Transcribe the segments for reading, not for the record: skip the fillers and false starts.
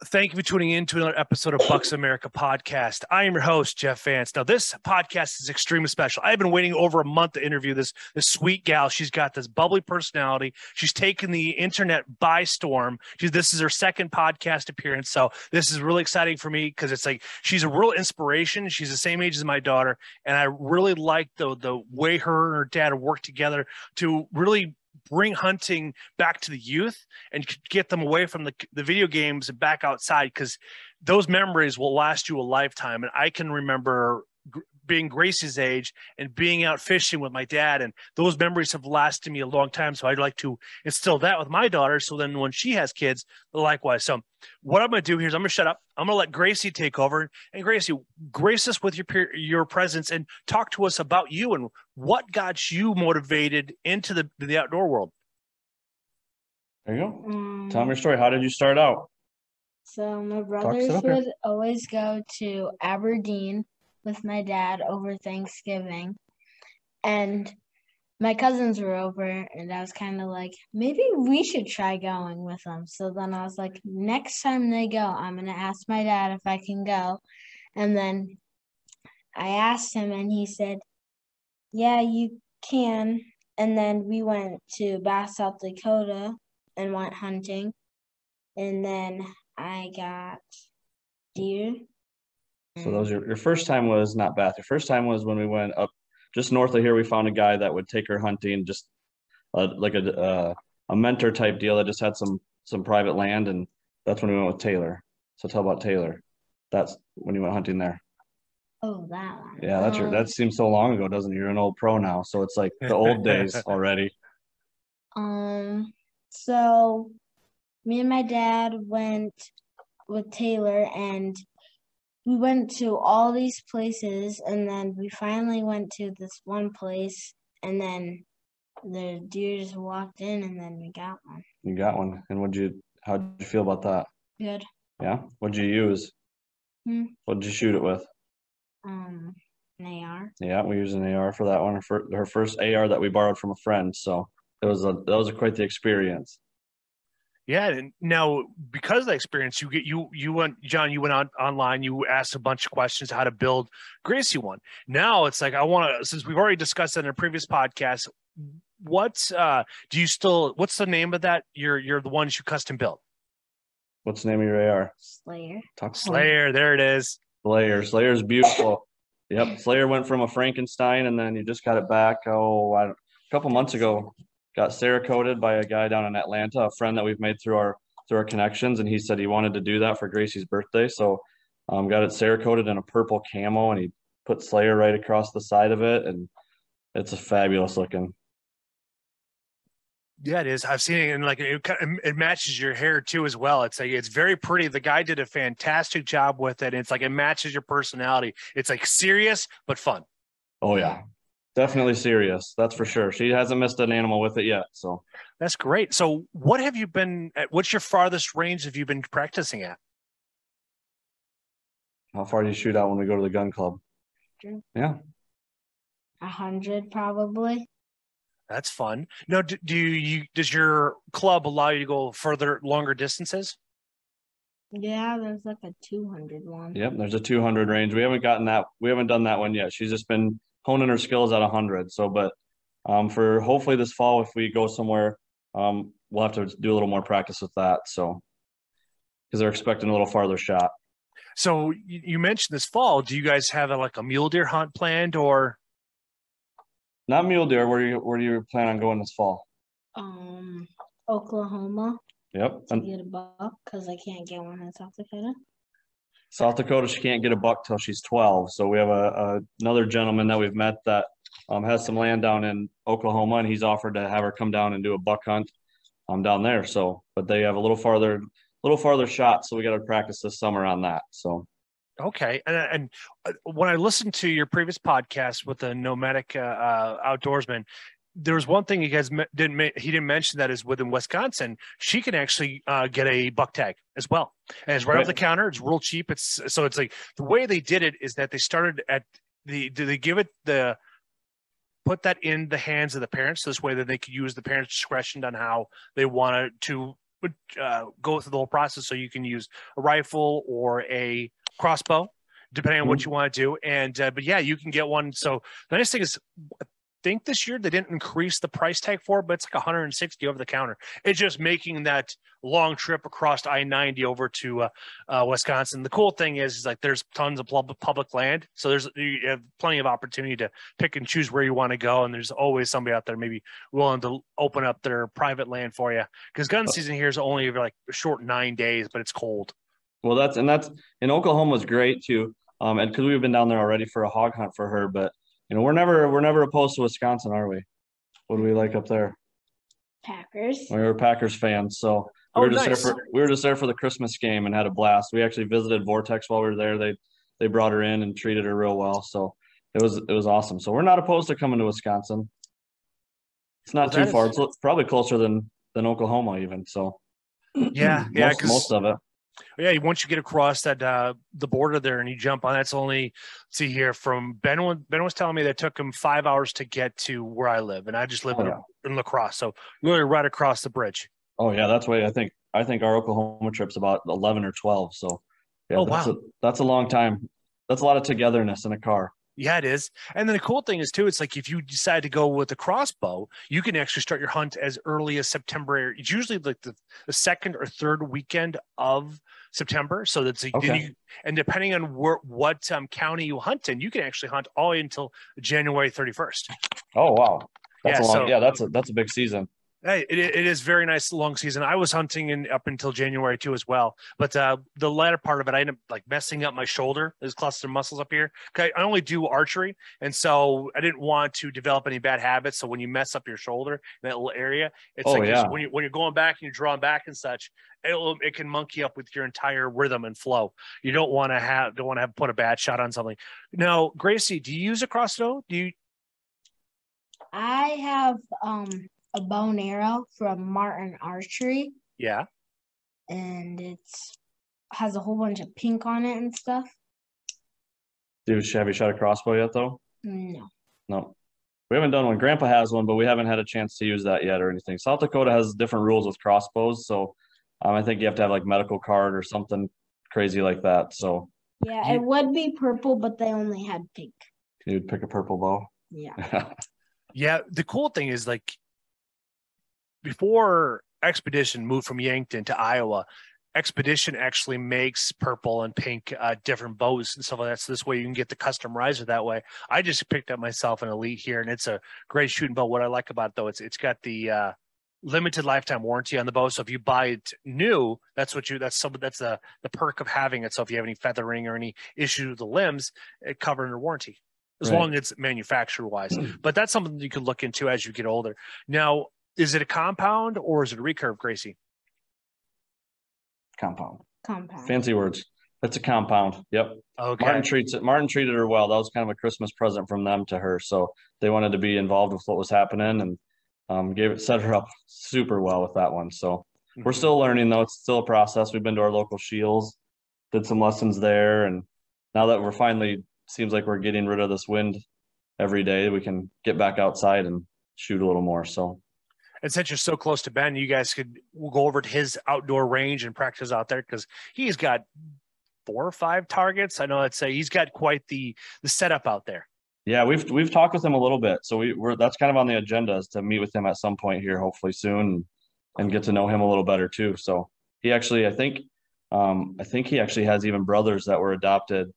Thank you for tuning in to another episode of Bucks America Podcast. I am your host, Jeff Vance. Now, this podcast is extremely special. I've been waiting over a month to interview this sweet gal. She's got this bubbly personality. She's taken the internet by storm. This is her second podcast appearance, so this is really exciting for me because it's like she's a real inspiration. She's the same age as my daughter, and I really like the way her and her dad work together to really bring hunting back to the youth and get them away from the video games and back outside, because those memories will last you a lifetime. And I can remember being Gracie's age and being out fishing with my dad, and those memories have lasted me a long time. So I'd like to instill that with my daughter, so then when she has kids, likewise. So what I'm going to do here is I'm going to shut up. I'm going to let Gracie take over. And Gracie, grace us with your presence and talk to us about you and what got you motivated into the outdoor world. There you go. Tell me your story. How did you start out? So my brothers would always go to Aberdeen with my dad over Thanksgiving, and my cousins were over, and I was kind of like, maybe we should try going with them. So then I was like, next time they go, I'm going to ask my dad if I can go. And then I asked him, and he said, yeah, you can. And then we went to Bath, South Dakota and went hunting. And then I got deer. So that was your first time was not Bath. Your first time was when we went up just north of here. We found a guy that would take her hunting, just like a mentor type deal that just had some private land, and that's when we went with Taylor. So tell about Taylor. That's when you went hunting there. Oh, that one. Yeah, that seems so long ago, doesn't it? You're an old pro now, so it's like the old days already. So me and my dad went with Taylor, and we went to all these places, and then we finally went to this one place, and then the deer just walked in, and then we got one. You got one. And how'd you feel about that? Good. Yeah? What'd you use? What'd you shoot it with? An AR. Yeah, we used an AR for that one. Her first AR that we borrowed from a friend, so that was quite the experience. Yeah, and now because of that experience, you went online, you asked a bunch of questions how to build Gracie one. Now it's like since we've already discussed that in a previous podcast, what's the name of that? You're the ones you custom built. What's the name of your AR? Slayer. Slayer, there it is. Slayer's beautiful. Yep, Slayer went from a Frankenstein, and then you just got it back. A couple months ago. Got Cerakoted by a guy down in Atlanta, a friend that we've made through our connections, and he said he wanted to do that for Gracie's birthday. So got it Cerakoted in a purple camo, and he put Slayer right across the side of it, and it's a fabulous looking. Yeah, it is. I've seen it, and like it matches your hair too as well. It's like it's very pretty. The guy did a fantastic job with it. It's like it matches your personality. It's like serious but fun. Oh yeah. Definitely serious. That's for sure. She hasn't missed an animal with it yet. So that's great. So what's your farthest range have you been practicing at? How far do you shoot out when we go to the gun club? 100. Yeah. 100 probably. That's fun. Now, does your club allow you to go longer distances? Yeah, there's like a 200 one. Yep, there's a 200 range. We haven't done that one yet. She's just been honing her skills at 100. So, but for hopefully this fall, if we go somewhere, we'll have to do a little more practice with that. So, because they're expecting a little farther shot. So you mentioned this fall. Do you guys have a mule deer hunt planned, or? Not mule deer. Where do you plan on going this fall? Oklahoma. Yep. To get a buck, because I can't get one in South Dakota. South Dakota, she can't get a buck till she's 12. So we have another gentleman that we've met that has some land down in Oklahoma, and he's offered to have her come down and do a buck hunt down there. So, but they have a little farther shot, so we got to practice this summer on that. So, okay. And when I listened to your previous podcast with the nomadic outdoorsman, there was one thing you guys didn't mention, that is within Wisconsin, she can actually get a buck tag as well. And it's right off the counter. It's real cheap. It's like the way they did it is that they started at put that in the hands of the parents, this way that they could use the parents' discretion on how they wanted to would go through the whole process. So you can use a rifle or a crossbow, depending on what you want to do. And but yeah, you can get one. So the nice thing is, I think this year they didn't increase the price tag for it, but it's like 160 over the counter. It's just making that long trip across I-90 over to Wisconsin. The cool thing is like there's tons of public land, so you have plenty of opportunity to pick and choose where you want to go, and there's always somebody out there maybe willing to open up their private land for you, because gun season here is only like a short 9 days, but it's cold. Well, that's in Oklahoma was great too, and because we've been down there already for a hog hunt for her, but we're never opposed to Wisconsin, are we? What do we like up there? Packers. We were Packers fans, so we were just there for the Christmas game and had a blast. We actually visited Vortex while we were there. They brought her in and treated her real well, so it was awesome. So we're not opposed to coming to Wisconsin. It's not too far. It's probably closer than Oklahoma even. So yeah, most of it. Yeah, once you get across that the border there and you jump on, that's only, see here, from Ben was telling me that it took him 5 hours to get to where I live, and I just live in La Crosse, so literally right across the bridge. Oh yeah, that's why I think our Oklahoma trip's about 11 or 12. So yeah, that's a long time. That's a lot of togetherness in a car. Yeah, it is. And then the cool thing is too, it's like if you decide to go with the crossbow, you can actually start your hunt as early as September. It's usually like the second or third weekend of September. So that's and depending on what county you hunt in, you can actually hunt all the way until January 31st. Oh wow, that's a big season. Hey, it is very nice long season. I was hunting up until January too as well, but the latter part of it, I ended up like messing up my shoulder. There's cluster muscles up here. I only do archery, and so I didn't want to develop any bad habits. So when you mess up your shoulder in that little area, it's when you're going back and you're drawing back and such, it can monkey up with your entire rhythm and flow. You don't want to have put a bad shot on something. Now, Gracie, do you use a crossbow? I have a bow and arrow from Martin Archery. Yeah. And has a whole bunch of pink on it and stuff. Have you shot a crossbow yet, though? No. We haven't done one. Grandpa has one, but we haven't had a chance to use that yet or anything. South Dakota has different rules with crossbows, so I think you have to have like medical card or something crazy like that. So yeah, it would be purple, but they only had pink. You'd pick a purple bow. Yeah. Yeah. The cool thing is like, before Expedition moved from Yankton to Iowa, Expedition actually makes purple and pink different bows and stuff like that. So this way you can get the custom riser that way. I just picked up myself an Elite here, and it's a great shooting bow. What I like about it, though, it's got the limited lifetime warranty on the bow. So if you buy it new, that's the perk of having it. So if you have any feathering or any issues with the limbs, it covered under warranty as long as it's manufacturer wise. But that's something you can look into as you get older. Now, is it a compound or is it a recurve, Gracie? Compound. Compound. Fancy words. It's a compound. Yep. Okay. Martin treated her well. That was kind of a Christmas present from them to her. So they wanted to be involved with what was happening and set her up super well with that one. So we're still learning though. It's still a process. We've been to our local shields, did some lessons there. And now that we're finally, seems like we're getting rid of this wind every day, we can get back outside and shoot a little more. So. And since you're so close to Ben, you guys we'll go over to his outdoor range and practice out there, because he's got 4 or 5 targets. I know he's got quite the setup out there. Yeah, we've talked with him a little bit, so that's kind of on the agenda, is to meet with him at some point here, hopefully soon, and get to know him a little better too. So he actually, I think he actually has even brothers that were adopted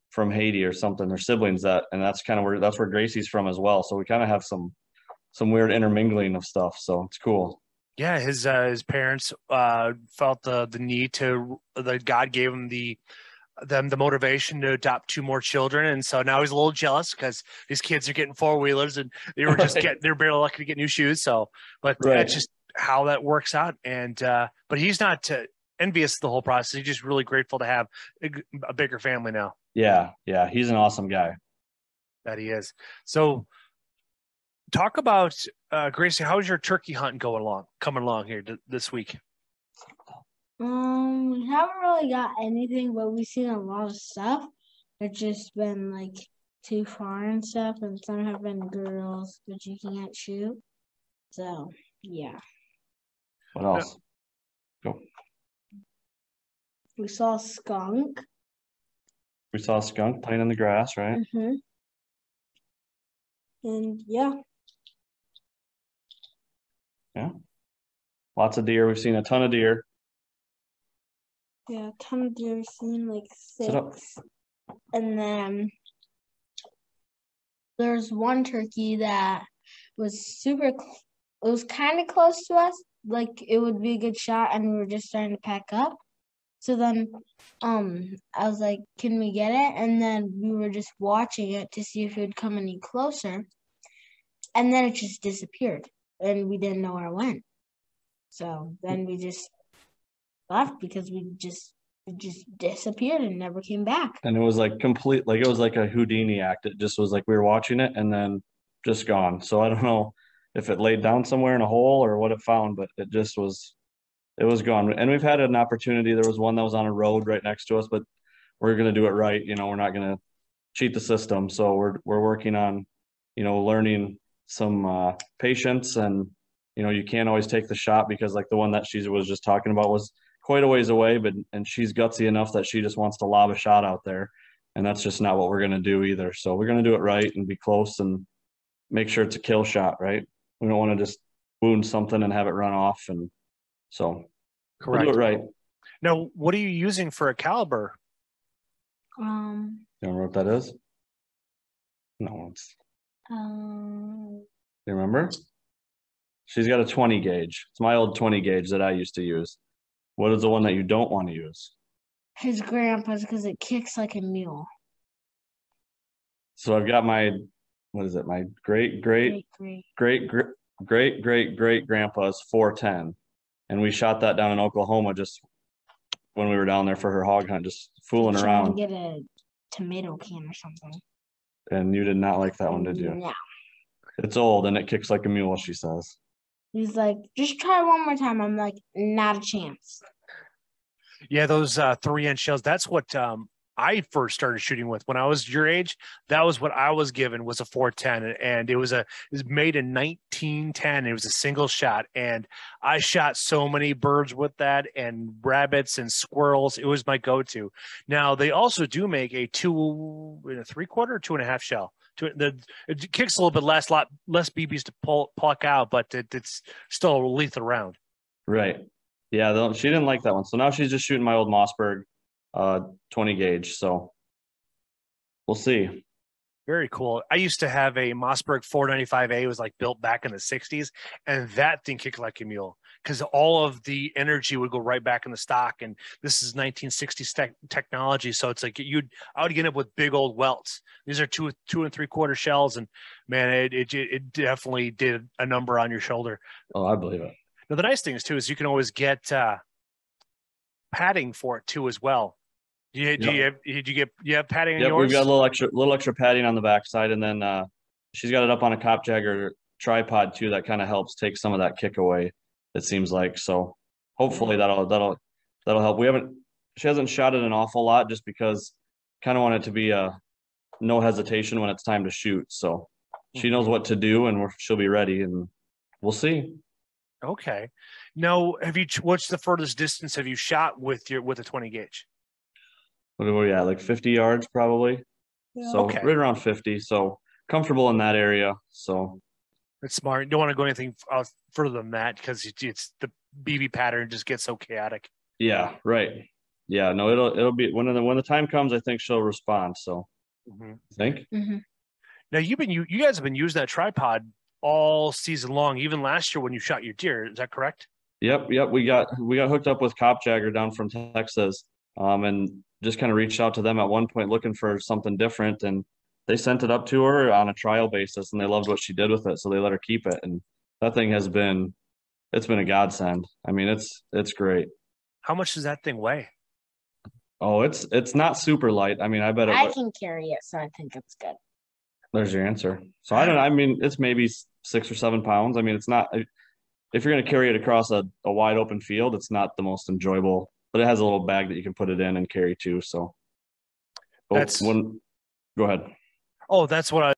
from Haiti or something, or siblings and that's where Gracie's from as well. So we kind of have some weird intermingling of stuff. So it's cool. Yeah. His parents felt the need that God gave him the motivation to adopt 2 more children. And so now he's a little jealous because these kids are getting 4-wheelers and they were they're barely lucky to get new shoes. So, but that's just how that works out. And, but he's not envious of the whole process. He's just really grateful to have a bigger family now. Yeah. Yeah. He's an awesome guy. That he is. So, talk about Gracie. How's your turkey hunt coming along here this week? We haven't really got anything, but we've seen a lot of stuff. It's just been like too far and stuff, and some have been girls that you can't shoot. So yeah. What else? Go. We saw a skunk. We saw a skunk playing in the grass, right? Mm-hmm. And yeah. Yeah. Lots of deer. We've seen a ton of deer. Yeah, a ton of deer. We've seen like 6. Sit up. And then there's one turkey that was it was kind of close to us. Like it would be a good shot, and we were just starting to pack up. So then I was like, can we get it? And then we were just watching it to see if it would come any closer. And then it just disappeared. And we didn't know where it went. So then we just left because it just disappeared and never came back. And it was like complete, like it was like a Houdini act. It just was like we were watching it and then just gone. So I don't know if it laid down somewhere in a hole or what it found, but it just was, it was gone. And we've had an opportunity. There was one that was on a road right next to us, but we're going to do it right. You know, we're not going to cheat the system. So we're working on, you know, learning some patience, and, you know, you can't always take the shot because like the one that she was just talking about was quite a ways away, and she's gutsy enough that she just wants to lob a shot out there. And that's just not what we're going to do either. So we're going to do it right and be close and make sure it's a kill shot, right? We don't want to just wound something and have it run off. And so correct. We'll do it right. Now, what are you using for a caliber? You remember what that is? No, it's. You remember? She's got a 20 gauge. It's my old 20 gauge that I used to use. What is the one that you don't want to use? His grandpa's, because it kicks like a mule. So I've got my, what is it? My great grandpa's 410, and we shot that down in Oklahoma just when we were down there for her hog hunt, just fooling around. To get a tomato can or something. And you did not like that one, did you? No. It's old and it kicks like a mule, she says. He's like, just try one more time. I'm like, not a chance. Yeah, those 3-inch shells, that's what I first started shooting with when I was your age. That was what I was given, was a 410, and it was made in 1910. It was a single shot, and I shot so many birds with that, and rabbits and squirrels. It was my go-to. Now they also do make a 2 3/4, 2.5 shell. It kicks a little bit less, lot less BBs to pluck out, but it's still a lethal round. Right. Yeah, she didn't like that one. So now she's just shooting my old Mossberg 20 gauge. So we'll see. Very cool. I used to have a Mossberg 495A. It was like built back in the 60s, and that thing kicked like a mule because all of the energy would go right back in the stock. And this is 1960s technology, so it's like I would get up with big old welts. These are 2 3/4 shells, and man, it definitely did a number on your shoulder. Oh, I believe it. Now the nice thing is you can always get padding for it too as well. Do you have padding on yours? We've got a little extra padding on the backside, and then she's got it up on a Cop Jagger tripod too. That kind of helps take some of that kick away. It seems like, so hopefully that'll help. She hasn't shot it an awful lot just because kind of want it to be no hesitation when it's time to shoot. So she knows what to do, and she'll be ready, and we'll see. Okay. Now, what's the furthest distance have you shot with a 20 gauge? What are we at? Like 50 yards probably. Yeah. So okay. Right around 50. So comfortable in that area. So that's smart. You don't want to go anything further than that because it's the BB pattern just gets so chaotic. Yeah. Right. Yeah. No, it'll be when the time comes. I think she'll respond. So I think. Mm-hmm. Now you guys have been using that tripod all season long, even last year when you shot your deer. Is that correct? Yep. We got hooked up with Cop Jagger down from Texas, and just kind of reached out to them at one point looking for something different, and they sent it up to her on a trial basis, and they loved what she did with it, so they let her keep it. And that thing it's been a godsend. I mean, it's great. How much does that thing weigh? Oh, it's not super light. I mean, I bet I can carry it, so I think it's good. There's your answer. So I mean, it's maybe 6 or 7 pounds. I mean, it's not, if you're going to carry it across a wide open field, it's not the most enjoyable, but it has a little bag that you can put it in and carry too. So go ahead. Oh, that's what I.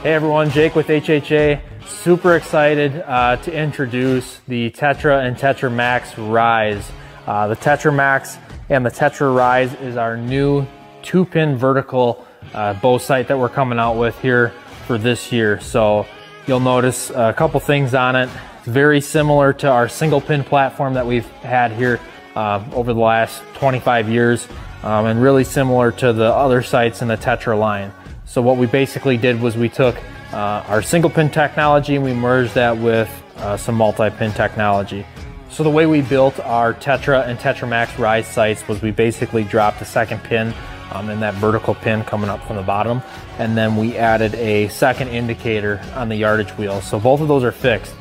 Hey everyone, Jake with HHA. Super excited to introduce the Tetra and Tetra Max Rise. The Tetra Max and the Tetra Rise is our new 2-pin vertical bow sight that we're coming out with here for this year. So you'll notice a couple things on it. It's very similar to our single pin platform that we've had here over the last 25 years, and really similar to the other sights in the Tetra line. So what we basically did was we took our single pin technology and we merged that with some multi-pin technology. So the way we built our Tetra and Tetra Max Rise sights was we basically dropped a second pin in that vertical pin coming up from the bottom, and then we added a second indicator on the yardage wheel. So both of those are fixed.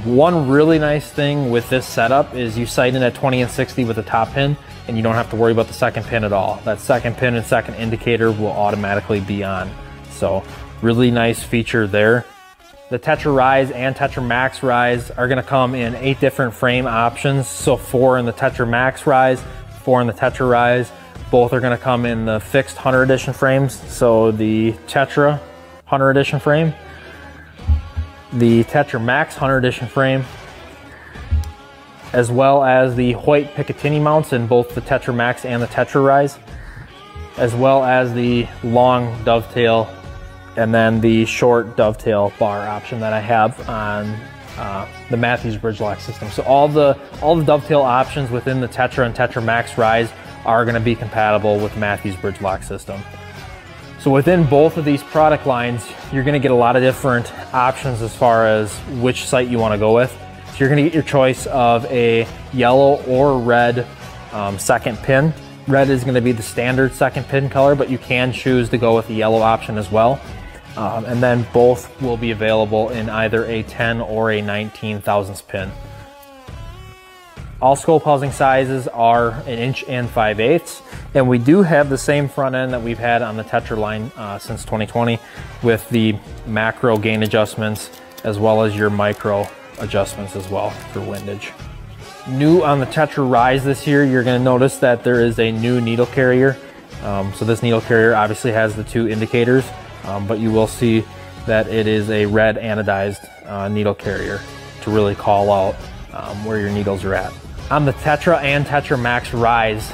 One really nice thing with this setup is you sight in at 20 and 60 with the top pin, and you don't have to worry about the second pin at all. That second pin and second indicator will automatically be on. So really nice feature there. The Tetra Rise and Tetra Max Rise are gonna come in 8 different frame options. So 4 in the Tetra Max Rise, 4 in the Tetra Rise. Both are gonna come in the fixed Hunter Edition frames. So the Tetra Hunter Edition frame, the Tetra Max Hunter Edition frame, as well as the white Picatinny mounts in both the Tetra Max and the Tetra Rise, as well as the long dovetail and then the short dovetail bar option that I have on the Matthews bridge lock system. So all the dovetail options within the Tetra and Tetra Max Rise are going to be compatible with Matthews bridge lock system. So within both of these product lines, you're going to get a lot of different options as far as which sight you want to go with. So you're going to get your choice of a yellow or red second pin. Red is going to be the standard second pin color, but you can choose to go with the yellow option as well. And then both will be available in either a 10 or a 19 thousandths pin. All scope housing sizes are 1 inch and 5/8, and we do have the same front end that we've had on the Tetra line since 2020 with the macro gain adjustments as well as your micro adjustments as well for windage. New on the Tetra Rise this year, you're going to notice that there is a new needle carrier. So this needle carrier obviously has the 2 indicators, but you will see that it is a red anodized needle carrier to really call out where your needles are at. On the Tetra and Tetra Max Rise,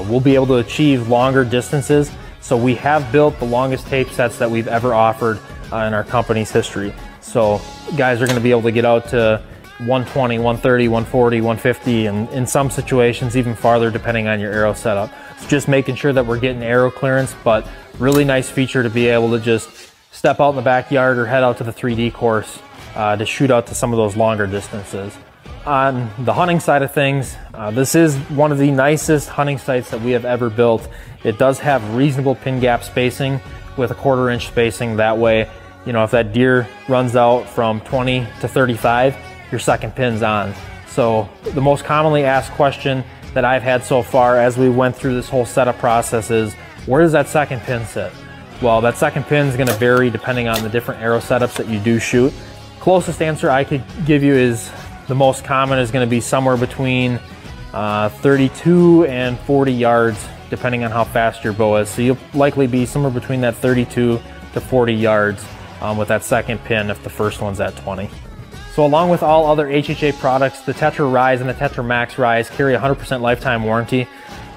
we'll be able to achieve longer distances. So we have built the longest tape sets that we've ever offered in our company's history. So guys are going to be able to get out to 120, 130, 140, 150, and in some situations even farther depending on your arrow setup. It's just making sure that we're getting arrow clearance, but really nice feature to be able to just step out in the backyard or head out to the 3D course to shoot out to some of those longer distances. On the hunting side of things, this is one of the nicest hunting sights that we have ever built. It does have reasonable pin gap spacing with a 1/4 inch spacing. That way, you know, if that deer runs out from 20 to 35, your second pin's on. So the most commonly asked question that I've had so far as we went through this whole setup process is, where does that second pin sit? Well, that second pin is going to vary depending on the different arrow setups that you do shoot. Closest answer I could give you is the most common is going to be somewhere between 32 and 40 yards depending on how fast your bow is. So you'll likely be somewhere between that 32 to 40 yards with that second pin if the first one's at 20. So along with all other HHA products, the Tetra Rise and the Tetra Max Rise carry a 100% lifetime warranty.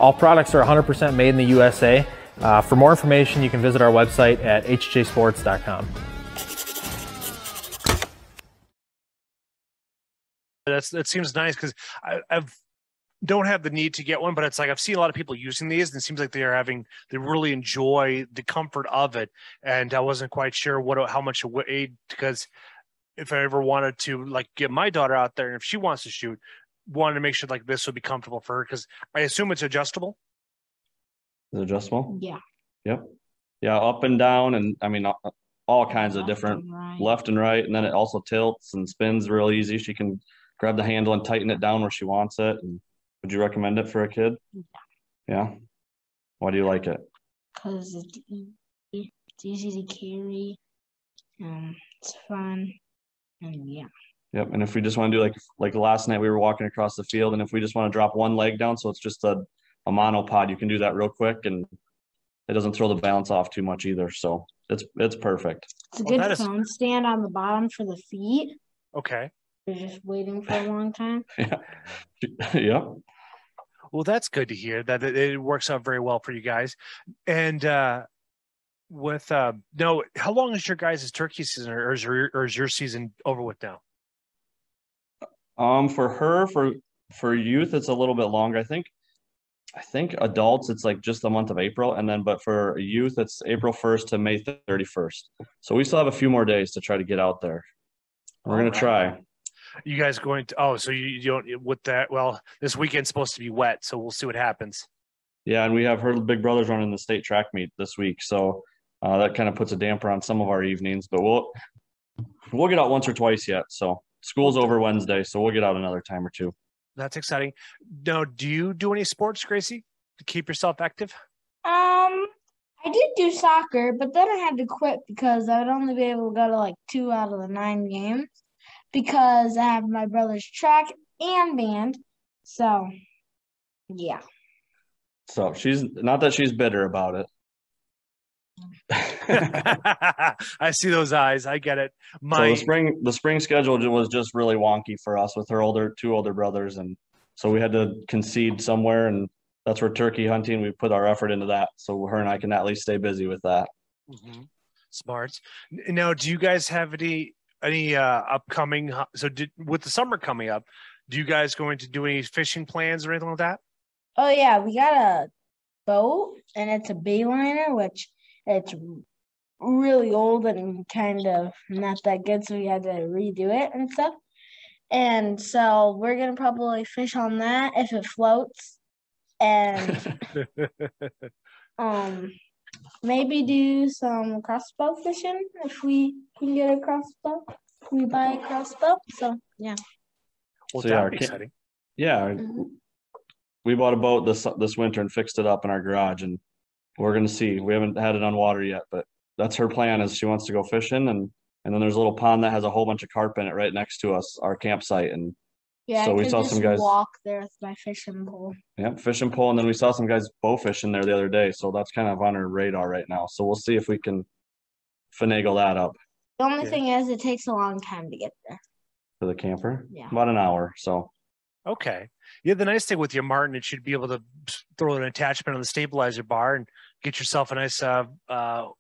All products are 100% made in the USA. For more information, you can visit our website at hhasports.com. That seems nice because I've don't have the need to get one, but it's like I've seen a lot of people using these, and it seems like they really enjoy the comfort of it. And I wasn't quite sure how much it weighed, because if I ever wanted to like get my daughter out there and if she wants to shoot, wanted to make sure like this would be comfortable for her, because I assume it's adjustable. Is it adjustable? Yeah. Yep. Yeah, up and down, and I mean all kinds of different left and right, and then it also tilts and spins real easy. She can grab the handle and tighten it down where she wants it. And would you recommend it for a kid? Yeah. Why do you like it? Because it's easy to carry. It's fun. And yeah. Yep. And if we just want to do like last night, we were walking across the field, and if we just want to drop one leg down, so it's just a monopod, you can do that real quick, and it doesn't throw the balance off too much either. So It's perfect. It's a good phone stand on the bottom for the feet. Okay. You're just waiting for a long time. Yeah. Yep. Well, that's good to hear that it works out very well for you guys. And no, how long is your guys' turkey season, or is your season over with now? For youth, it's a little bit longer. I think adults, it's like just the month of April, but for youth, it's April 1st to May 31st. So we still have a few more days to try to get out there. We're gonna try. You guys going to? So you don't with that? Well, this weekend's supposed to be wet, so we'll see what happens. Yeah, and we have her big brothers running the state track meet this week, so that kind of puts a damper on some of our evenings. But we'll get out once or twice yet. So school's over Wednesday, so we'll get out another time or two. That's exciting. Now, do you do any sports, Gracie, to keep yourself active? I did do soccer, but then I had to quit because I would only be able to go to like 2 out of the 9 games because I have my brother's track and band. So, yeah. So she's not that she's bitter about it. I see those eyes. I get it. So the spring schedule was just really wonky for us with her two older brothers, and so we had to concede somewhere, and that's where turkey hunting. We put our effort into that, so her and I can at least stay busy with that. Mm-hmm. Smart. Now, do you guys have any upcoming? So, with the summer coming up, do you guys going to do any fishing plans or anything like that? Oh yeah, we got a boat, and it's a Bayliner, which it's really old and kind of not that good, so we had to redo it and stuff. And so we're gonna probably fish on that if it floats, and maybe do some crossbow fishing if we can get a crossbow. We buy a crossbow, so yeah. Well, so that'd be exciting. Yeah, we bought a boat this winter and fixed it up in our garage, and we're gonna see. We haven't had it on water yet, but that's her plan. Is she wants to go fishing, and then there's a little pond that has a whole bunch of carp in it right next to us, our campsite, and yeah, so we saw some guys walk there with my fishing pole. Yeah, fishing pole, and then we saw some guys bow fishing there the other day, so that's kind of on our radar right now. So we'll see if we can finagle that up. The only thing is, it takes a long time to get there. For the camper? Yeah, about an hour. So. Okay. Yeah, the nice thing with your Martin, it should be able to throw an attachment on the stabilizer bar and get yourself a nice arrow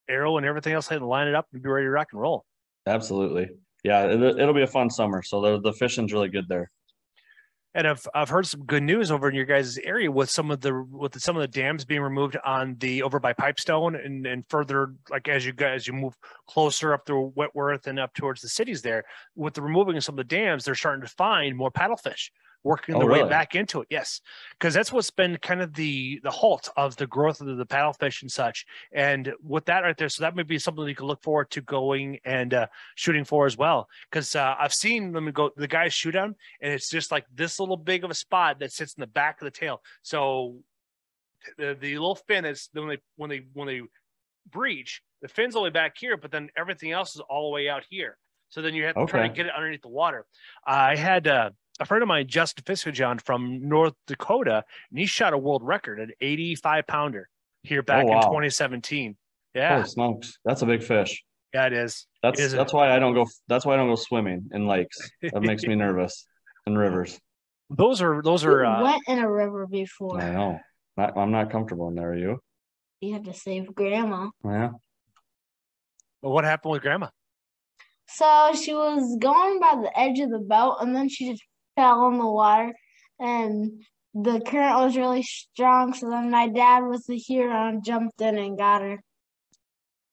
and everything else and line it up and be ready to rock and roll. Absolutely. Yeah, it'll be a fun summer. So the fishing's really good there. And I've heard some good news over in your guys' area with some of the dams being removed over by Pipestone and further, like as you move closer up through Whitworth and up towards the cities there, with the removing of some of the dams, they're starting to find more paddlefish working their way back into it. Yes, because that's what's been kind of the halt of the growth of the paddlefish and such. And with that right there, so that may be something you can look forward to going and shooting for as well. Because I've seen them the guys shoot them, and it's just like this little big of a spot that sits in the back of the tail. So the little fin is when they breach, the fin's only back here, but then everything else is all the way out here. So then you have to try to get it underneath the water. I had a friend of mine, Justin Fiscajon from North Dakota, and he shot a world record at 85-pounder here back in 2017. Yeah, holy smokes, that's a big fish. Yeah, it is. That's why I don't go. That's why I don't go swimming in lakes. That makes me nervous. In rivers. Those are. Went in a river before. I know. I'm not comfortable in there. Are you? You have to save Grandma. Yeah. Well, what happened with Grandma? So she was going by the edge of the boat, and then she just fell in the water, and the current was really strong. So then my dad with the Huron jumped in and got her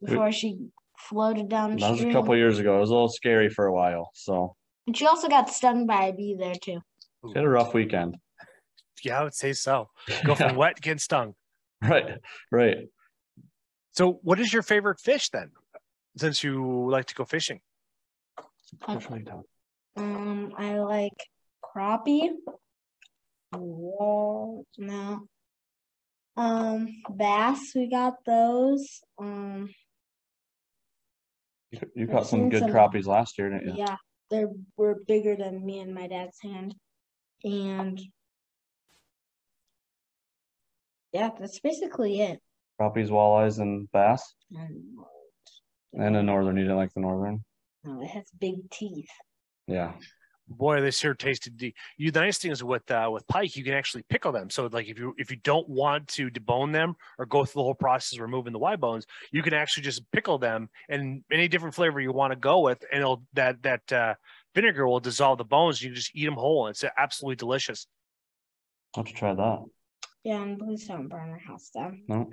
before she floated downstream. That was a couple of years ago. It was a little scary for a while. So. And she also got stung by a bee there too. She had a rough weekend. Yeah, I would say so. Go from wet to getting stung. Right. So, what is your favorite fish then? Since you like to go fishing. I like crappie. Whoa, no. Bass, we got those. You caught some good crappies last year, didn't you? Yeah, they were bigger than me and my dad's hand. And yeah, that's basically it. Crappies, walleyes, and bass. And And a northern. You didn't like the northern? no, it has big teeth. Yeah. Boy, this here tasted the nice thing is with pike, you can actually pickle them. So like if you don't want to debone them or go through the whole process of removing the Y bones, you can actually just pickle them and any different flavor you want to go with, and it'll that vinegar will dissolve the bones. You can just eat them whole. It's absolutely delicious. I'll have to try that. Yeah, and please don't burn our house down. No.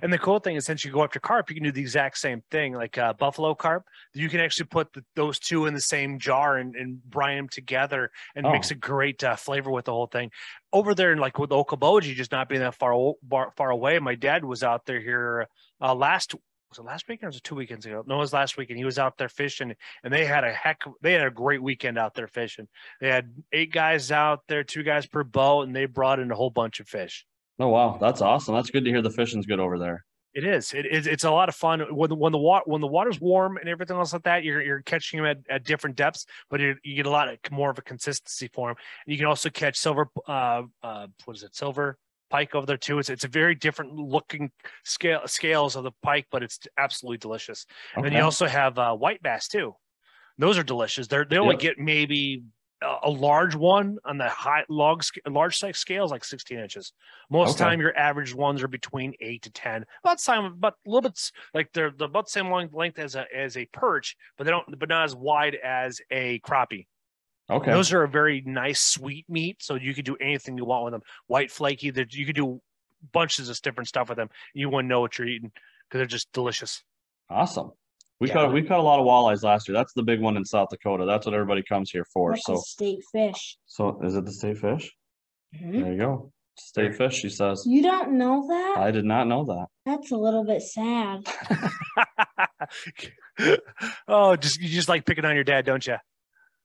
And the cool thing is, since you go after carp, you can do the exact same thing. Like buffalo carp, you can actually put those two in the same jar and brine them together and mix a great flavor with the whole thing. Over there, like with Okoboji, just not being that far away. My dad was out there here last weekend or was it 2 weekends ago? No, it was last weekend. He was out there fishing, and they had a great weekend out there fishing. They had 8 guys out there, 2 guys per boat, and they brought in a whole bunch of fish. Oh, wow. That's awesome. That's good to hear the fishing's good over there. It is. It's a lot of fun when the water's warm and everything else like that. You're catching them at different depths, but you get a lot more of a consistency for them. And you can also catch silver. Silver pike over there too. It's a very different looking scales of the pike, but it's absolutely delicious. Okay. And you also have white bass too. Those are delicious. They only get maybe a large one on the large size scales, like 16 inches. Most of the time, your average ones are between 8 to 10. But a little bit like they're about the same length as a perch, but not as wide as a crappie. Okay. Those are a very nice sweet meat, so you could do anything you want with them. White flaky, you could do bunches of different stuff with them. You wouldn't know what you're eating because they're just delicious. Awesome. We caught a lot of walleyes last year. That's the big one in South Dakota. That's what everybody comes here for. That's a state fish. So is it the state fish? Mm-hmm. There you go. State fish, she says. You don't know that? I did not know that. That's a little bit sad. Oh, you just like picking on your dad, don't you?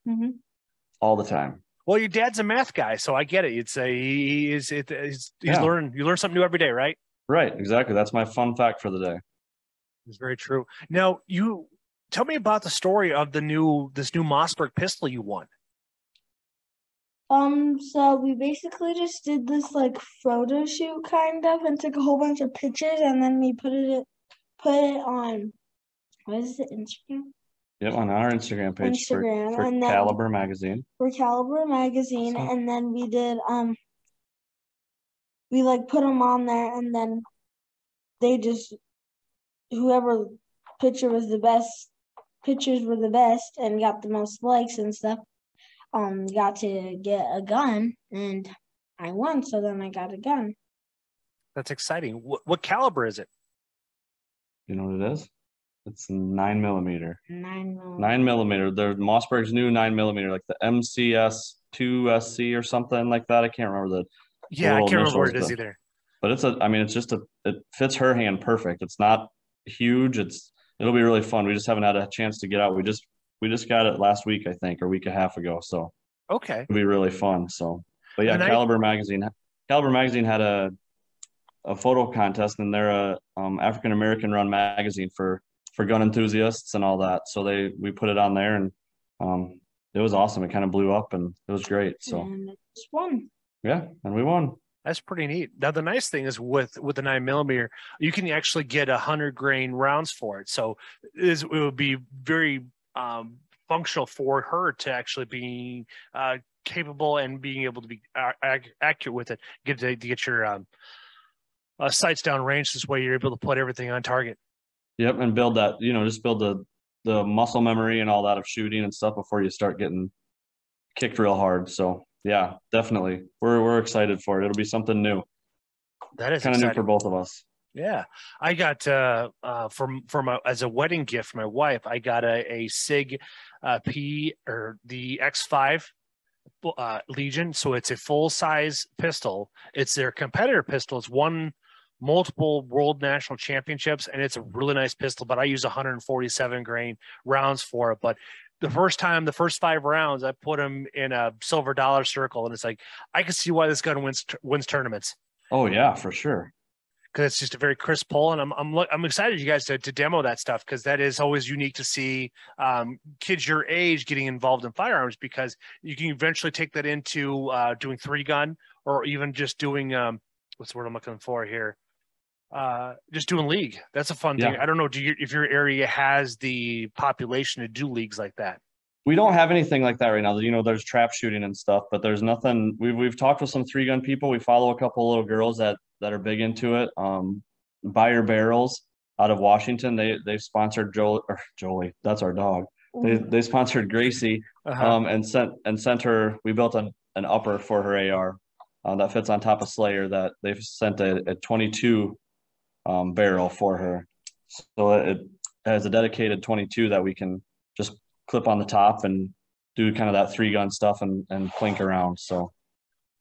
Mm-hmm. All the time. Well, your dad's a math guy, so I get it. You'd say he's learning. You learn something new every day, right? Right, exactly. That's my fun fact for the day. It's very true. Now, you tell me about the story of this new Mossberg pistol you won. So we basically just did this like photo shoot kind of, and took a whole bunch of pictures, and then we put it on, what is it, Instagram? Yep, on our Instagram page for Caliber Magazine. For Caliber Magazine, and then we did we like put them on there, and then they just, whoever pictures were the best and got the most likes and stuff, got to get a gun, and I won, so then I got a gun. That's exciting. What caliber is it? You know what it is? It's 9mm. 9mm. 9mm. They're Mossberg's new 9mm, like the MCS2SC or something like that. I can't remember the. Yeah, I can't remember what it is either. But it fits her hand perfect. It's not huge. It'll be really fun. We just haven't had a chance to get out. We just got it last week, I think, or a week and a half ago. So okay, it'll be really fun. So, but yeah, Caliber Magazine had a photo contest, and they're a African American run magazine for gun enthusiasts and all that. So we put it on there, and it was awesome. It kind of blew up, and it was great. So and it just won. Yeah, and we won. That's pretty neat. Now, the nice thing is with the 9mm, you can actually get 100 grain rounds for it. So it would be very functional for her to actually be capable and being able to be accurate with it. To get your sights down range. This way, you're able to put everything on target. Yep, and build that. Just build the muscle memory and all that of shooting and stuff before you start getting kicked real hard. So. Yeah, definitely. We're excited for it. It'll be something new. That is kind of new for both of us. Yeah, I got as a wedding gift for my wife. I got a Sig P or the X5 Legion. So it's a full size pistol. It's their competitor pistol. It's won multiple world national championships, and it's a really nice pistol. But I use 147 grain rounds for it. But the first 5 rounds, I put them in a silver dollar circle, and it's like I can see why this gun wins tournaments. Oh yeah, for sure. Because it's just a very crisp pull, and I'm excited you guys to demo that stuff, because that is always unique to see kids your age getting involved in firearms, because you can eventually take that into doing 3-gun or even just doing what's the word I'm looking for here, just doing league. That's a fun thing. I don't know if your area has the population to do leagues like that. We don't have anything like that right now. You know, there's trap shooting and stuff, but there's nothing. We've talked with some 3-gun people. We follow a couple of little girls that are big into it. Buyer Barrels out of Washington. They've sponsored Jolie. That's our dog. They sponsored Gracie, and sent her. We built an upper for her AR that fits on top of Slayer. That they've sent a 22 barrel for her, so it has a dedicated 22 that we can just clip on the top and do kind of that 3-gun stuff and clink around. So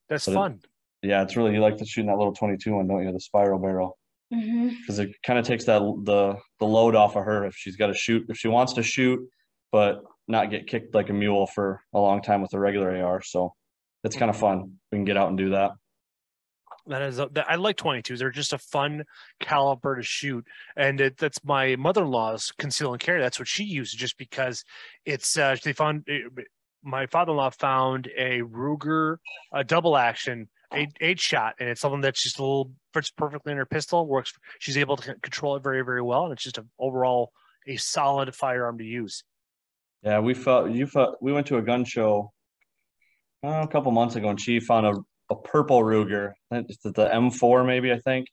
that's fun. It's really, you like to shoot that little 22 one, don't you? The spiral barrel. Because it kind of takes the load off of her if she's got to shoot, if she wants to shoot, but not get kicked like a mule for a long time with a regular AR. So it's kind of fun. We can get out and do that. I like 22s. They're just a fun caliber to shoot, and that's my mother-in-law's conceal and carry. That's what she uses, just because it's. My father-in-law found a Ruger double action 8-shot, and it's something that's just fits perfectly in her pistol. Works. She's able to control it very, very well, and it's just overall a solid firearm to use. Yeah, we went to a gun show a couple months ago, and she found a purple Ruger. It's the M4 maybe, I think.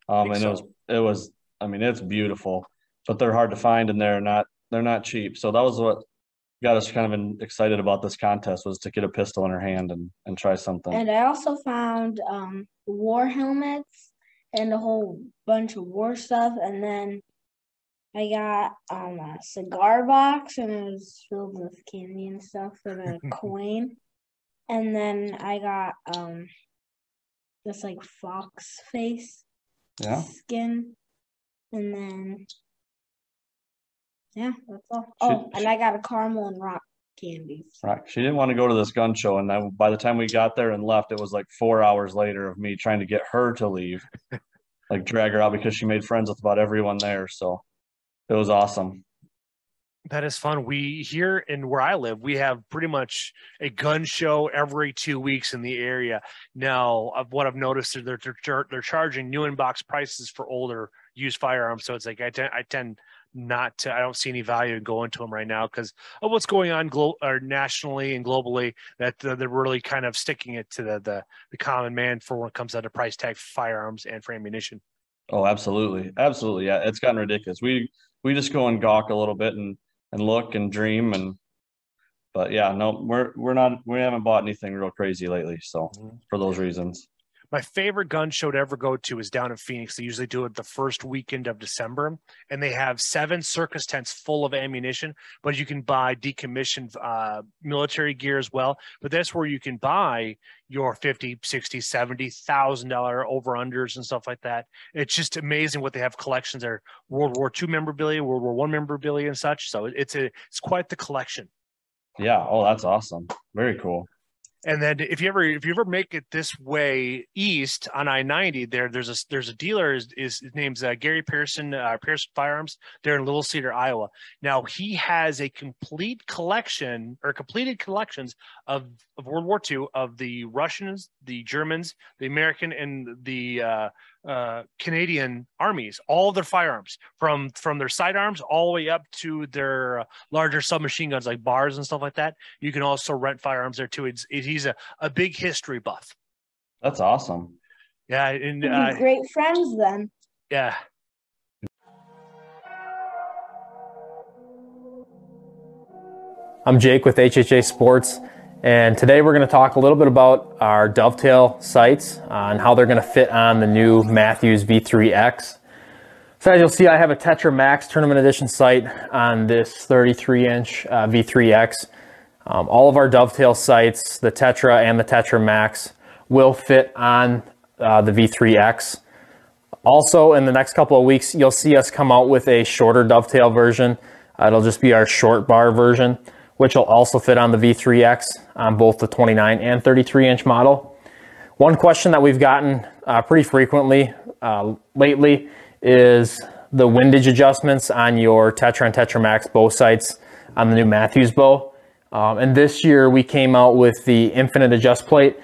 It was I mean, it's beautiful, but they're hard to find and they're not cheap. So that was what got us kind of excited about this contest, was to get a pistol in her hand and try something. And I also found war helmets and a whole bunch of war stuff, and then I got a cigar box, and it was filled with candy and stuff, and a coin. And then I got this like fox face skin. And then that's all. And I got a caramel and rock candies. Right. She didn't want to go to this gun show, and then by the time we got there and left, it was like 4 hours later of me trying to get her to leave. Like drag her out, because she made friends with about everyone there. So it was awesome. That is fun. We here in where I live, we have pretty much a gun show every 2 weeks in the area. Now, what I've noticed is they're charging new in-box prices for older used firearms. So it's like I tend not to. I don't see any value in going to them right now because of what's going on nationally and globally. That they're really kind of sticking it to the common man for when it comes down to price tag firearms and for ammunition. Oh, absolutely, absolutely. Yeah, it's gotten ridiculous. We just go and gawk a little bit and look and dream but yeah, no, we haven't bought anything real crazy lately. So for those reasons. My favorite gun show to ever go to is down in Phoenix. They usually do it the first weekend of December, and they have 7 circus tents full of ammunition, but you can buy decommissioned military gear as well. But that's where you can buy your $50,000, $60,000, $70,000 over-unders and stuff like that. It's just amazing what they have collections there. World War II memorabilia, World War I memorabilia and such. So it's quite the collection. Yeah. Oh, that's awesome. Very cool. And then if you ever make it this way east on I-90, there's a dealer. His name's Gary Pearson, Pearson Firearms. They're in Little Cedar, Iowa. Now he has a completed collections of World War II of the Russians, the Germans, the American, and the Canadian armies, all of their firearms from their sidearms all the way up to their larger submachine guns like bars and stuff like that. You can also rent firearms there too. He's a big history buff. That's awesome. Yeah. And great friends then. Yeah. I'm Jake with HHA Sports, and today we're going to talk a little bit about our Dovetail Sights and how they're going to fit on the new Matthews V3X. So as you'll see, I have a Tetra Max Tournament Edition sight on this 33-inch V3X. All of our Dovetail sights, the Tetra and the Tetra Max, will fit on the V3X. Also, in the next couple of weeks, you'll see us come out with a shorter Dovetail version. It'll just be our short bar version, which will also fit on the V3X on both the 29 and 33-inch model. One question that we've gotten pretty frequently lately is the windage adjustments on your Tetra and Tetra Max bow sights on the new Matthews bow. And this year we came out with the infinite adjust plate,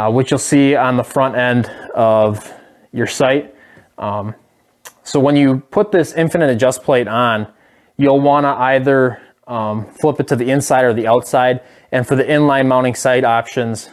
which you'll see on the front end of your sight. So when you put this infinite adjust plate on, you'll want to either flip it to the inside or the outside. And for the inline mounting sight options,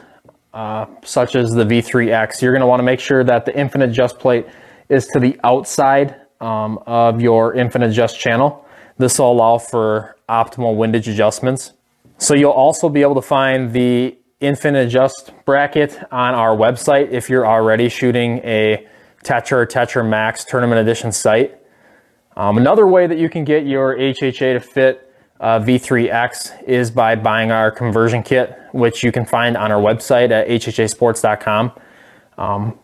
such as the V3X, you're going to want to make sure that the infinite adjust plate is to the outside of your infinite adjust channel. This will allow for optimal windage adjustments. So you'll also be able to find the infinite adjust bracket on our website if you're already shooting a Tetra or Tetra Max Tournament Edition sight. Another way that you can get your HHA to fit V3X is by buying our conversion kit, which you can find on our website at hhasports.com.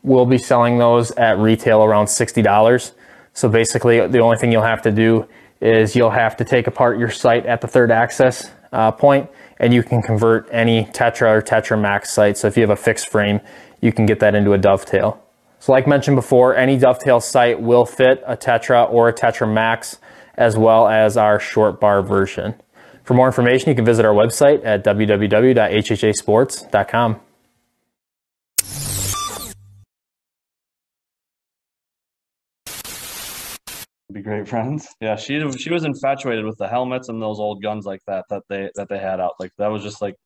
We'll be selling those at retail around $60. So basically the only thing you'll have to do is you'll have to take apart your sight at the third access point, and you can convert any Tetra or Tetra Max sight. So if you have a fixed frame, you can get that into a Dovetail. So like mentioned before, any Dovetail sight will fit a Tetra or a Tetra Max, as well as our short bar version. For more information, you can visit our website at www.hhasports.com. Be great friends. Yeah, she was infatuated with the helmets and those old guns like that they had out. Like that was just like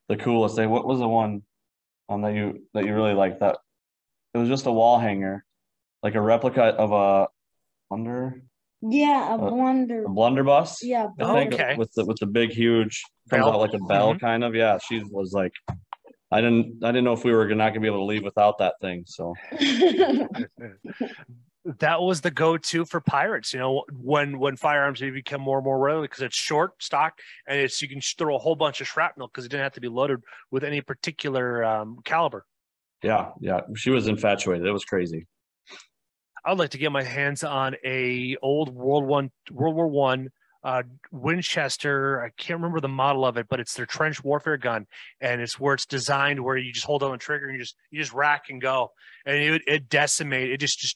the coolest thing. What was the one that you really liked? That it was just a wall hanger, like a replica of a blunderbuss. Yeah, I think okay. with the big huge comes Bell. out like a bell kind of. Yeah, she was like, I didn't know if we were not gonna be able to leave without that thing. So that was the go-to for pirates, you know, when firearms become more and more rare because it's short stock and you can throw a whole bunch of shrapnel because it didn't have to be loaded with any particular caliber. Yeah, she was infatuated. It was crazy. I'd like to get my hands on a old World War One Winchester. I can't remember the model of it, but it's their trench warfare gun, and it's where it's designed where you just hold on the trigger and you just rack and go, and it just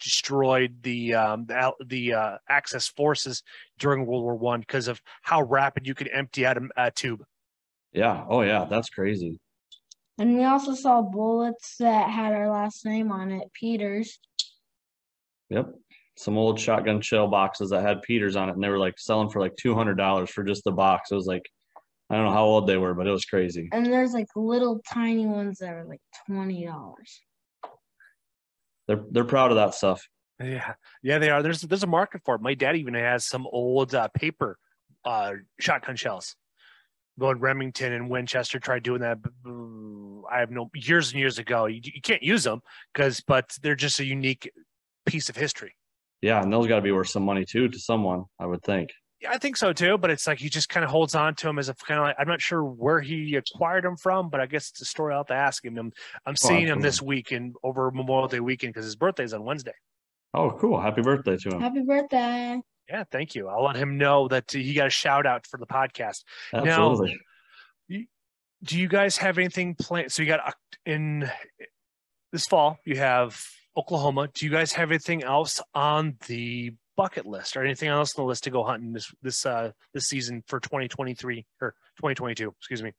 destroyed the Axis forces during World War One because of how rapid you could empty out a tube. Yeah. Oh yeah, that's crazy. And we also saw bullets that had our last name on it, Peters. Yep. Some old shotgun shell boxes that had Peters on it, and they were like selling for like $200 for just the box. It was like, I don't know how old they were, but it was crazy. And there's like little tiny ones that are like $20. They're proud of that stuff. Yeah, they are. There's a market for it. My dad even has some old paper shotgun shells. Going Remington and Winchester tried doing that. I have years and years ago. You can't use them but they're just a unique piece of history. Yeah, and those got to be worth some money too to someone, I would think. Yeah, I think so too. But it's like he just kind of holds on to them as a kind of like, I'm not sure where he acquired them from, but I guess it's a story I'll have to ask him. I'm seeing him this weekend over Memorial Day weekend because his birthday's on Wednesday. Oh, cool! Happy birthday to him. Happy birthday! Yeah, thank you. I'll let him know that he got a shout out for the podcast. Absolutely. Now, do you guys have anything planned? So you got in this fall, you have Oklahoma. Do you guys have anything else on the bucket list or anything else on the list to go hunting this season for 2023 or 2022? Excuse me.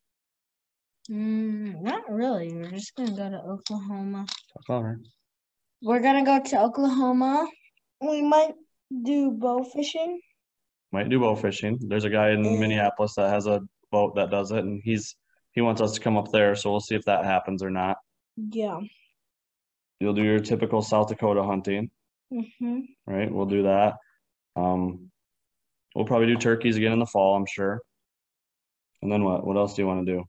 Not really. We're just gonna go to Oklahoma. All right. We're gonna go to Oklahoma. We might do bow fishing. Might do bow fishing. There's a guy in Minneapolis that has a boat that does it, and he wants us to come up there, so we'll see if that happens or not. Yeah. You'll do your typical South Dakota hunting. Mm-hmm. Right, we'll do that. We'll probably do turkeys again in the fall, I'm sure. And then what? What else do you want to do?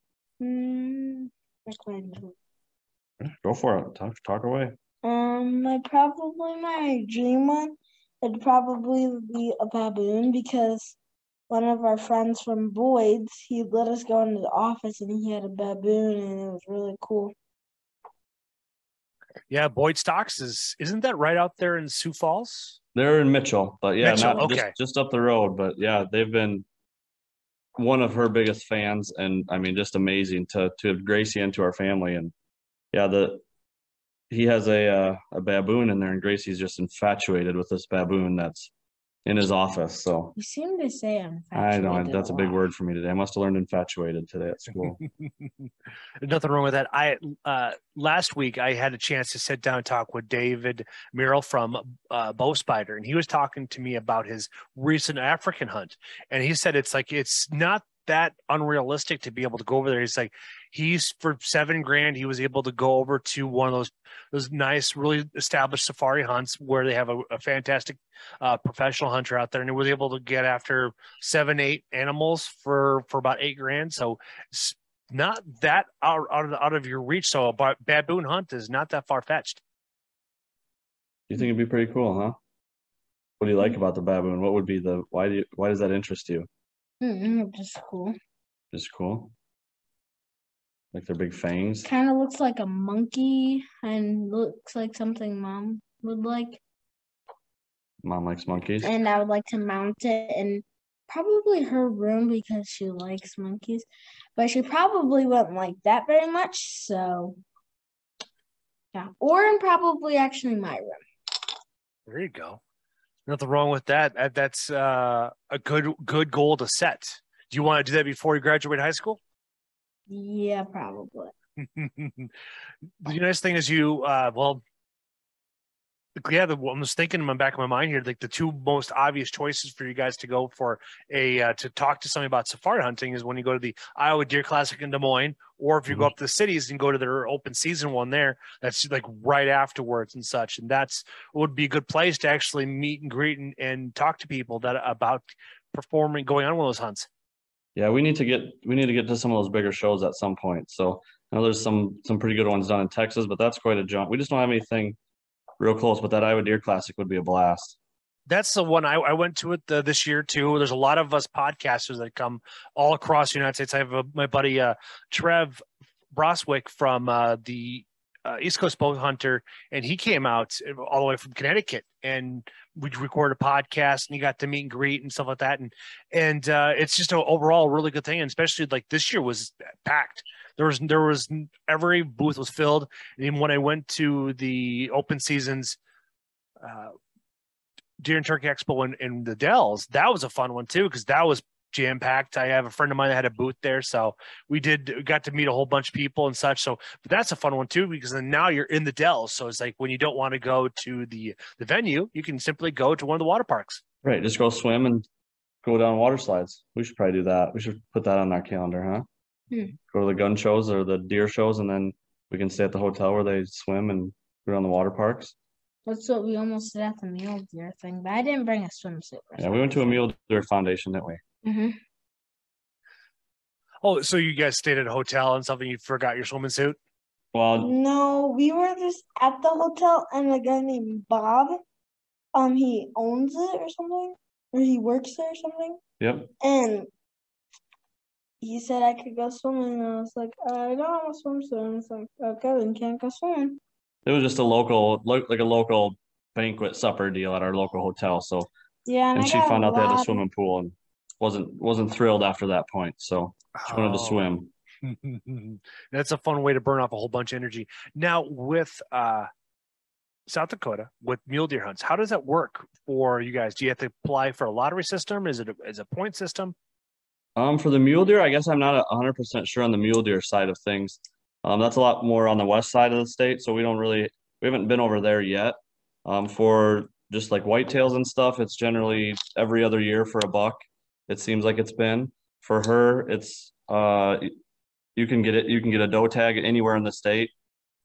Go for it. Talk away. My dream one would probably be a baboon because one of our friends from Boyd's, he let us go into the office and he had a baboon and it was really cool. Yeah, Boyd Stocks isn't that right out there in Sioux Falls? They're in Mitchell, but yeah, okay. just up the road. But yeah, they've been one of her biggest fans, and I mean, just amazing to have Gracie into our family. And yeah, he has a baboon in there, and Gracie's just infatuated with this baboon that's in his office. So you seem to say I'm I know infatuated that's a big word for me today. I must have learned infatuated today at school. Nothing wrong with that. Last week I had a chance to sit down and talk with David Merrill from Bow Spider, and he was talking to me about his recent African hunt. And he said it's not that unrealistic to be able to go over there. He's like, for $7,000, he was able to go over to one of those nice, really established safari hunts where they have a fantastic professional hunter out there, and he was able to get after 7-8 animals for about $8,000. So it's not that out of your reach. So a baboon hunt is not that far fetched. You think it'd be pretty cool, huh? What do you like about the baboon? What would be why does that interest you? Just cool. Just cool. Like their big fangs. Kind of looks like a monkey and looks like something Mom would like. Mom likes monkeys. And I would like to mount it in probably her room because she likes monkeys. But she probably wouldn't like that very much. So, yeah. Or in probably actually my room. There you go. Nothing wrong with that. That's a good goal to set. Do you want to do that before you graduate high school? Yeah, probably. The nice thing is I was thinking in the back of my mind here, like the two most obvious choices for you guys to go for to talk to somebody about safari hunting is when you go to the Iowa Deer Classic in Des Moines, or if you go up to the cities and go to their open season one there, that's like right afterwards and such. And would be a good place to actually meet and greet and talk to people about going on one of those hunts. Yeah, we need to get to some of those bigger shows at some point. So I know there's some pretty good ones done in Texas, but that's quite a jump. We just don't have anything real close, but that Iowa Deer Classic would be a blast. That's the one I went to it this year too. There's a lot of us podcasters that come all across the United States. I have my buddy Trev Broswick from the East Coast Bow Hunter, and he came out all the way from Connecticut, and we recorded a podcast, and he got to meet and greet and stuff like that. And it's just an overall really good thing, and especially like this year was packed. There was every booth was filled. And even when I went to the open seasons, Deer and Turkey Expo in the Dells, that was a fun one too, because that was jam packed. I have a friend of mine that had a booth there, so we got to meet a whole bunch of people and such. So, but that's a fun one too, because then now you're in the Dells. So it's like when you don't want to go to the venue, you can simply go to one of the water parks. Right, just go swim and go down water slides. We should probably do that. We should put that on our calendar, huh? Go to the gun shows or the deer shows, and then we can stay at the hotel where they swim and go down the water parks. That's what we almost did at the mule deer thing, but I didn't bring a swimsuit. Yeah, we went to a mule deer foundation, didn't we? Mm-hmm. Oh, so you guys stayed at a hotel and something, you forgot your swimming suit? Well, no, we were just at the hotel, and a guy named Bob, he owns it or something, or he works there or something. Yep. And he said I could go swimming, and I was like, I don't have a swimsuit. And it's like, okay, then can't go swimming. It was just a local banquet supper deal at our local hotel. So yeah, and she found out they had a swimming pool and wasn't thrilled after that point. So she wanted to swim. That's a fun way to burn off a whole bunch of energy. Now with South Dakota, with mule deer hunts, how does that work for you guys? Do you have to apply for a lottery system? Is it a point system? For the mule deer, I guess I'm not 100% sure on the mule deer side of things. That's a lot more on the west side of the state, so we haven't been over there yet. For just like whitetails and stuff, it's generally every other year for a buck. It seems like it's been. For her, it's you can get a doe tag anywhere in the state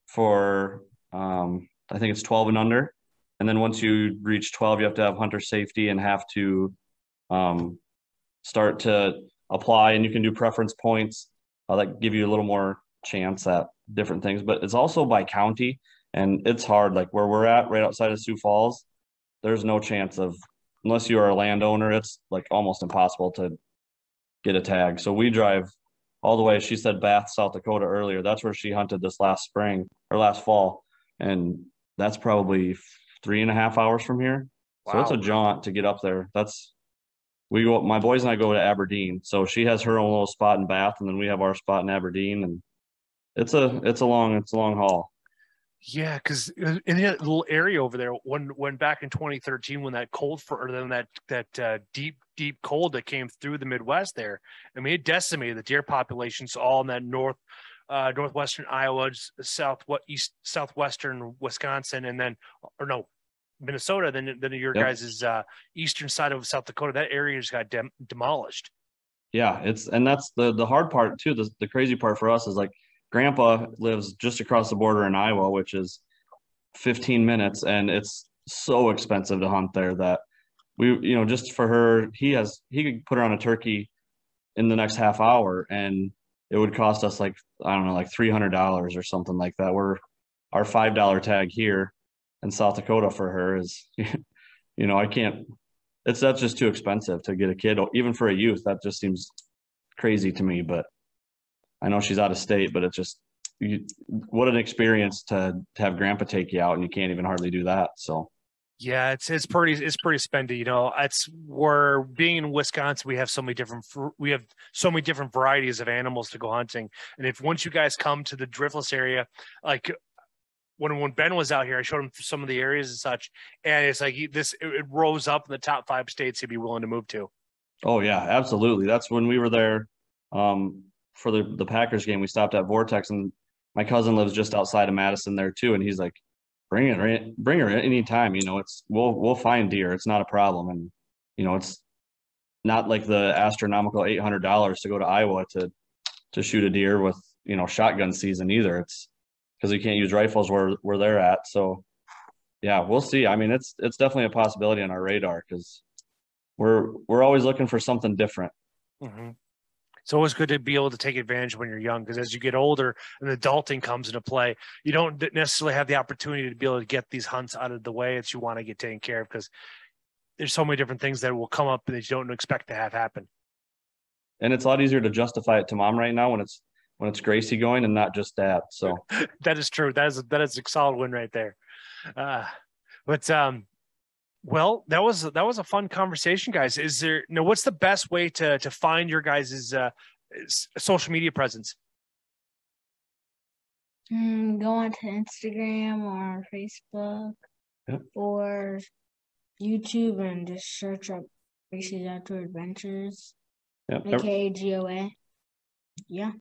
for I think it's 12 and under. And then once you reach 12, you have to have hunter safety and have to start to apply, and you can do preference points that give you a little more chance at different things. But it's also by county, and it's hard. Like where we're at, right outside of Sioux Falls, there's no chance of, unless you are a landowner, it's like almost impossible to get a tag. So we drive all the way. She said Bath, South Dakota earlier. That's where she hunted this last spring or last fall. And that's probably 3.5 hours from here. Wow. So it's a jaunt to get up there. My boys and I go to Aberdeen. So she has her own little spot in Bath, and then we have our spot in Aberdeen, and it's a long haul. Yeah, because in that little area over there, when back in 2013, when that cold or then that deep cold that came through the Midwest there, I mean, it decimated the deer populations all in that northwestern Iowa, southwestern Wisconsin, and then Minnesota. Then your guys' eastern side of South Dakota, that area just got demolished. Yeah, and that's the hard part too. The crazy part for us is like Grandpa lives just across the border in Iowa, which is 15 minutes, and it's so expensive to hunt there that we, just for her, he could put her on a turkey in the next half hour, and it would cost us like, I don't know, like $300 or something like that. Our $5 tag here in South Dakota for her is, I can't. That's just too expensive to get a kid, even for a youth. That just seems crazy to me. But I know she's out of state, but it's just what an experience to have Grandpa take you out, and you can't even hardly do that. So. Yeah, it's pretty spendy. We're being in Wisconsin, we have so many different varieties of animals to go hunting. And once you guys come to the driftless area, like when Ben was out here, I showed him some of the areas and such, and it's like it rose up in the top 5 states he'd be willing to move to. Oh yeah, absolutely. That's when we were there for the Packers game. We stopped at Vortex, and my cousin lives just outside of Madison there too, and he's like, bring her anytime. We'll find deer. It's not a problem. And, it's not like the astronomical $800 to go to Iowa to shoot a deer with, shotgun season either. It's because you can't use rifles where they're at. So yeah, we'll see. I mean, it's definitely a possibility on our radar because we're always looking for something different. Mm-hmm. It's always good to be able to take advantage when you're young, because as you get older and adulting comes into play, you don't necessarily have the opportunity to be able to get these hunts out of the way that you want to get taken care of, because there's so many different things that will come up that you don't expect to have happen. And it's a lot easier to justify it to mom right now when it's Gracie going and not just dad. So that is true. That is a solid win right there. Well, that was a fun conversation, guys. What's the best way to find your guys' social media presence? Go on to Instagram or Facebook or YouTube and just search up Gracie's Outdoor Adventures, aka GOA. Yeah.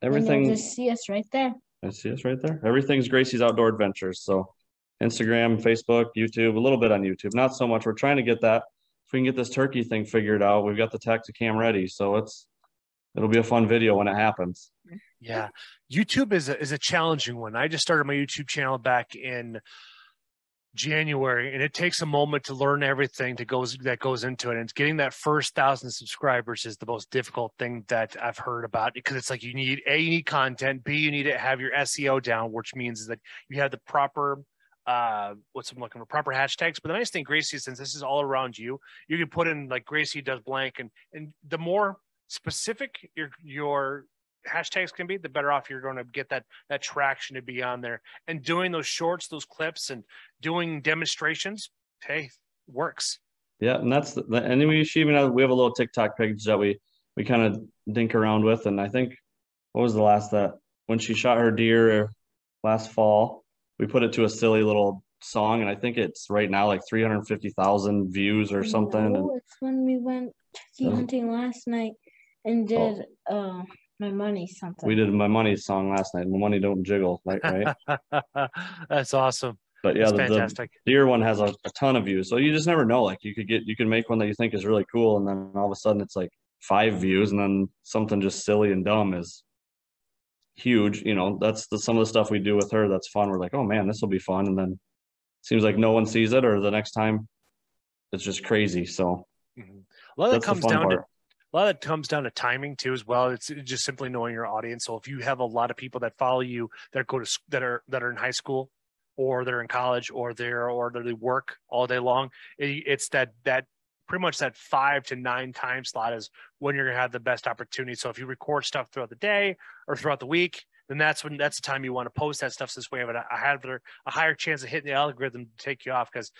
Everything. And you'll just see us right there. I see us right there. Everything's Gracie's Outdoor Adventures. So Instagram, Facebook, YouTube, a little bit on YouTube, not so much. We're trying to get that. If we can get this turkey thing figured out, we've got the Tacticam ready. So it'll be a fun video when it happens. Yeah. YouTube is a challenging one. I just started my YouTube channel back in January, and it takes a moment to learn everything that goes into it. And getting that first 1,000 subscribers is the most difficult thing that I've heard about, because it's like you need content, B, you need to have your SEO down, which means that you have the proper proper hashtags. But the nice thing, Gracie, since this is all around you can put in like Gracie does blank, and the more specific your hashtags can be, the better off you're going to get that traction to be on there. And doing those shorts, those clips, and doing demonstrations, works. Yeah, and and we have a little TikTok page that we kind of dink around with. And I think, what was the last when she shot her deer last fall, we put it to a silly little song, and I think it's right now like 350,000 views or something. No, it's when we went turkey hunting last night and did My Money something. We did My Money song last night. My Money Don't Jiggle, right? That's awesome. But yeah, that's fantastic. The deer one has a ton of views, so you just never know. Like you can make one that you think is really cool, and then all of a sudden it's like 5 views, and then something just silly and dumb is huge. That's some of the stuff we do with her that's fun. We're like, oh man, this will be fun, and then it seems like no one sees it, or the next time it's just crazy. So a lot of that comes down to timing too, as well. It's just simply knowing your audience. So if you have a lot of people that follow you that are in high school, or they're in college, or they work all day long, it's that pretty much that 5 to 9 time slot is when you're gonna have the best opportunity. So if you record stuff throughout the day or throughout the week, then that's the time you want to post that stuff. So this way, I have a higher chance of hitting the algorithm to take you off. Because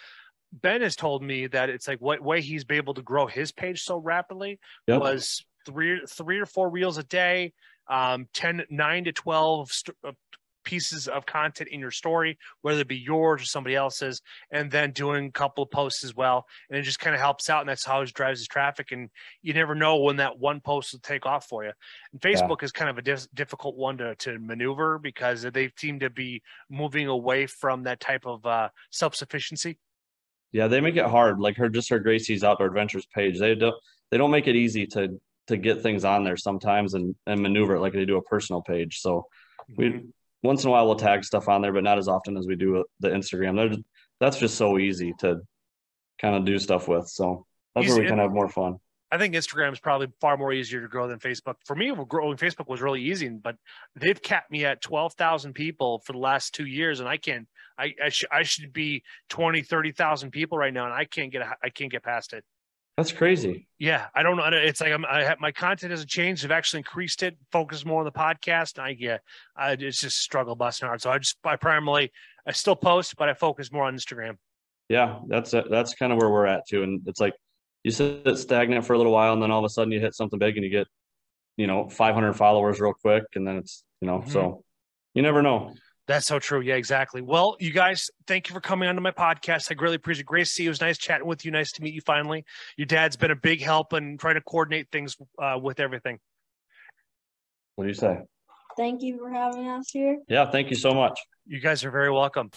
Ben has told me that it's like what way he's been able to grow his page so rapidly was 3 or 4 reels a day, 9 to 12 pieces of content in your story, whether it be yours or somebody else's, and then doing a couple of posts as well. And it just kind of helps out. And that's how it drives his traffic. And you never know when that one post will take off for you. And Facebook is kind of a difficult one to maneuver because they seem to be moving away from that type of self-sufficiency. Yeah, they make it hard. Like her Gracie's Outdoor Adventures page. They don't make it easy to get things on there sometimes and maneuver it like they do a personal page. So we once in a while we'll tag stuff on there, but not as often as we do the Instagram. That's just so easy to kind of do stuff with. So that's where we can have more fun. I think Instagram is probably far more easier to grow than Facebook. For me, growing Facebook was really easy, but they've capped me at 12,000 people for the last 2 years, and I should be 20, 30,000 people right now, and I can't get past it. That's crazy. Yeah, I don't know. It's like my content hasn't changed. I've actually increased it, focused more on the podcast. It's just struggle busting hard. So I still post, but I focus more on Instagram. Yeah, that's kind of where we're at too. And it's like you sit stagnant for a little while, and then all of a sudden you hit something big, and you get 500 followers real quick, and then it's so you never know. That's so true. Yeah, exactly. Well, you guys, thank you for coming onto my podcast. I really appreciate it. Gracie, it was nice chatting with you. Nice to meet you finally. Your dad's been a big help in trying to coordinate things with everything. What do you say? Thank you for having us here. Yeah, thank you so much. You guys are very welcome.